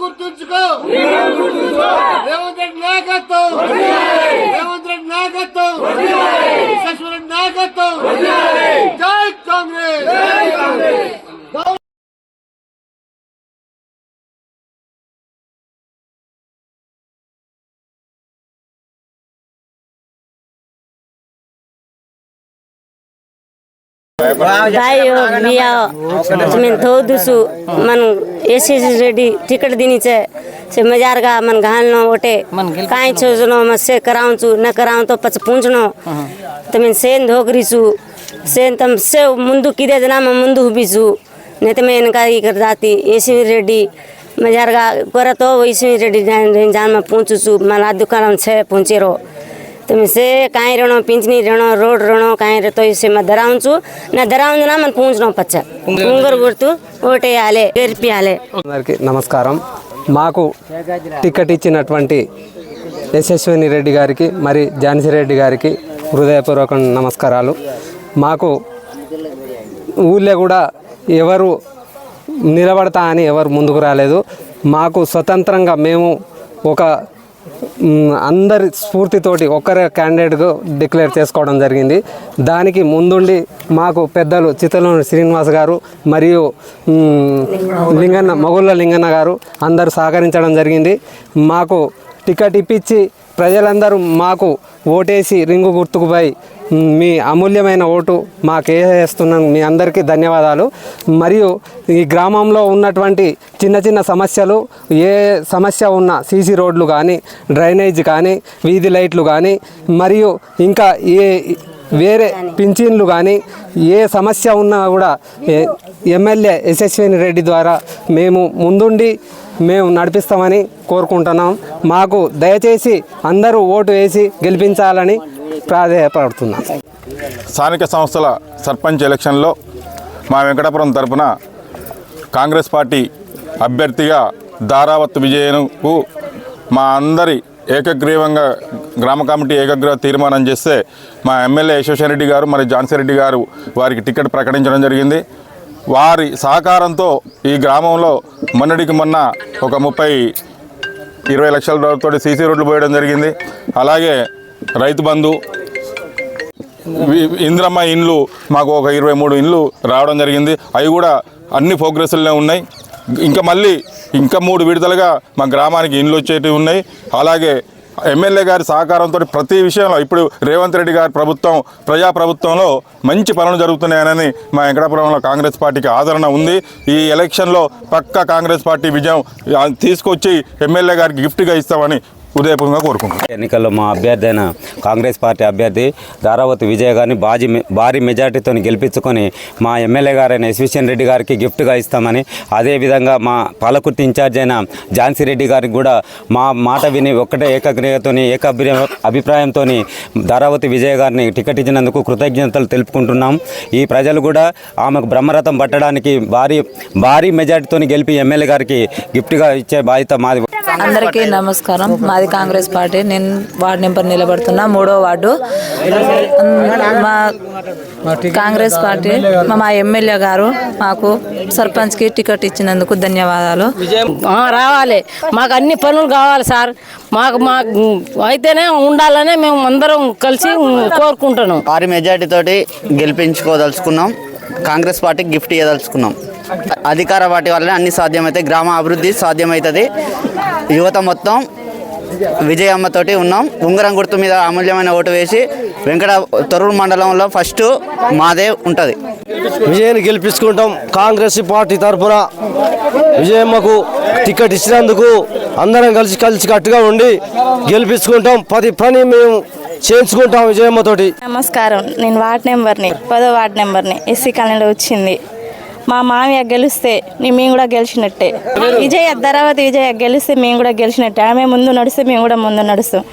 గుర్తుంచుకో రేవంత్ రెడ్డి నాయకత్వం రేవంత్ రెడ్డి నాయకత్వం విశ్వేశ్వర రెడ్డి నాయకత్వం జై కాంగ్రెస్ धोदुसु मन एसी रेडी टिकट दिनीचे से मजार का मन घालनो ओटे काई छोजनो मसे कराउचु न कराउ तो पच पूंजनो तमिन सेन धोगरीसु सेन तम से मुंदु किदे जना म मुंदु हुबिसु ने तमे इनका ई कर जाती एसी रेडी मजार का परतो एसी रेडी जान म पूंचुसु मला दुकान छे पूंचेरो तमे से काई रणो पिंचनी रणो रोड रणो काई रे तो इसे म दराउचु न दराउन ना मन पूंजनो पच्चा ఉంగరు గుర్తు ఓటేయాలి గెలిపియాలి అందరికీ నమస్కారం మాకు టికెట్ ఇచ్చినటువంటి యశస్విని రెడ్డి గారికి మరి ఝాన్సీ రెడ్డి గారికి హృదయపూర్వక నమస్కారాలు మాకు ఊళ్ళో కూడా ఎవరు నిలబడతా అని ఎవరు ముందుకు రాలేదు మాకు స్వతంత్రంగా మేము ఒక అందరి స్ఫూర్తితోటి ఒక్కరే క్యాండిడేట్గా డిక్లేర్ చేసుకోవడం జరిగింది దానికి ముందుండి మాకు పెద్దలు చిత్తలూరి శ్రీనివాస్ గారు మరియు మొగుళ్ళ లింగన్న గారు అందరూ సహకరించడం జరిగింది మాకు టికెట్ ఇప్పించి ప్రజలందరూ మాకు ఓటేసి రింగు గుర్తుకుపోయి మీ అమూల్యమైన ఓటు మాకు వేస్తున్నాను మీ అందరికీ ధన్యవాదాలు మరియు ఈ గ్రామంలో ఉన్నటువంటి చిన్న చిన్న సమస్యలు ఏ సమస్య ఉన్నా సీసీ రోడ్లు కానీ డ్రైనేజ్ కానీ వీధి లైట్లు కానీ మరియు ఇంకా ఏ వేరే పింఛన్లు కానీ ఏ సమస్య ఉన్నా కూడా ఎమ్మెల్యే యశస్విని రెడ్డి ద్వారా మేము ముందుండి మేము నడిపిస్తామని కోరుకుంటున్నాం మాకు దయచేసి అందరూ ఓటు వేసి గెలిపించాలని ప్రాధాయపడుతున్నాం స్థానిక సంస్థల సర్పంచ్ ఎలక్షన్లో మా వెంకటాపురం తరపున కాంగ్రెస్ పార్టీ అభ్యర్థిగా దారావత్ విజయన్కు మా అందరి ఏకగ్రీవంగా గ్రామ కమిటీ ఏకగ్రీవ తీర్మానం చేస్తే మా ఎమ్మెల్యే యశస్విని రెడ్డి గారు మరి ఝాన్సీ రెడ్డి గారు వారికి టికెట్ ప్రకటించడం జరిగింది వారి సహకారంతో ఈ గ్రామంలో మొన్నటికి మొన్న ఒక 20 లక్షల రూపాయలతో సీసీ రోడ్లు పోయడం జరిగింది అలాగే రైతు బంధు ఇంద్రమ్మ ఇండ్లు మాకు ఒక 23 ఇండ్లు రావడం జరిగింది అవి కూడా అన్ని ప్రోగ్రెస్లోనే ఉన్నాయి ఇంకా 3 విడతలుగా మా గ్రామానికి ఇండ్లు వచ్చేటివి ఉన్నాయి అలాగే ఎమ్మెల్యే గారి సహకారంతో ప్రతి విషయంలో ఇప్పుడు రేవంత్ రెడ్డి గారి ప్రభుత్వం ప్రజాప్రభుత్వంలో మంచి పనులు జరుగుతున్నాయని మా వెంకటాపురంలో కాంగ్రెస్ పార్టీకి ఆదరణ ఉంది ఈ ఎలక్షన్లో పక్కా కాంగ్రెస్ పార్టీ విజయం తీసుకొచ్చి ఎమ్మెల్యే గారికి గిఫ్ట్గా ఇస్తామని ఉదయపూర్వకంగా కోరుకుంటున్నాను. ఎన్నికల్లో మా అభ్యర్థి అయిన కాంగ్రెస్ పార్టీ అభ్యర్థి దారావత్ విజయ్ గారిని భారీ మెజార్టీతో గెలిపించుకొని మా ఎమ్మెల్యే గారైన యశస్విని రెడ్డి గారికి గిఫ్ట్గా ఇస్తామని అదేవిధంగా మా పాలకుర్తి ఇన్ఛార్జ్ అయిన ఝాన్సీ రెడ్డి గారికి కూడా మా మాట విని ఒక్కటే అభిప్రాయంతో దారావత్ విజయ్ గారిని టికెట్ ఇచ్చినందుకు కృతజ్ఞతలు తెలుపుకుంటున్నాం. ఈ ప్రజలు కూడా ఆమెకు బ్రహ్మరథం పట్టడానికి భారీ మెజార్టీతో గెలిపి ఎమ్మెల్యే గారికి గిఫ్ట్గా ఇచ్చే బాధ్యత మాది. అందరికీ నమస్కారం. మాది కాంగ్రెస్ పార్టీ. నేను వార్డు నెంబర్ నిలబడుతున్నా 3వ వార్డు. మా కాంగ్రెస్ పార్టీ మా ఎమ్మెల్యే గారు మాకు సర్పంచ్కి టికెట్ ఇచ్చినందుకు ధన్యవాదాలు. రావాలి, మాకు అన్ని పనులు కావాలి సార్. మాకు అయితేనే ఉండాలనే మేము అందరం కలిసి కోరుకుంటున్నాం. భారీ మెజార్టీ తోటి గెలిపించుకోదలుచుకున్నాం. కాంగ్రెస్ పార్టీకి గిఫ్ట్ ఇవ్వదలుచుకున్నాం. అధికార పార్టీ వల్లనే అన్ని సాధ్యమవుతాయి. గ్రామ అభివృద్ధి సాధ్యమవుతుంది. యువత మొత్తం విజయమ్మతోటి ఉన్నాం. ఉంగరం గుర్తు మీద అమూల్యమైన ఓటు వేసి తొర్రూరు మండలంలో ఫస్ట్ మాదే ఉంటుంది. విజయాన్ని గెలిపించుకుంటాం. కాంగ్రెస్ పార్టీ తరఫున విజయమ్మకు టికెట్ ఇచ్చినందుకు అందరం కలిసి కట్టుగా ఉండి గెలిపించుకుంటాం. ప్రతి పని మేము చేయించుకుంటాం విజయమ్మతోటి. నమస్కారం. నేను వార్డు నెంబర్ని 10వ వార్డు నెంబర్ని ఎస్సీ కాలనీలో వచ్చింది. మా మామయ్య గెలిస్తే మేము కూడా గెలిచినట్టే. దారావత్ విజయ గెలిస్తే మేము కూడా గెలిచినట్టే. ఆమె ముందు నడిస్తే మేము కూడా ముందు నడుస్తాం.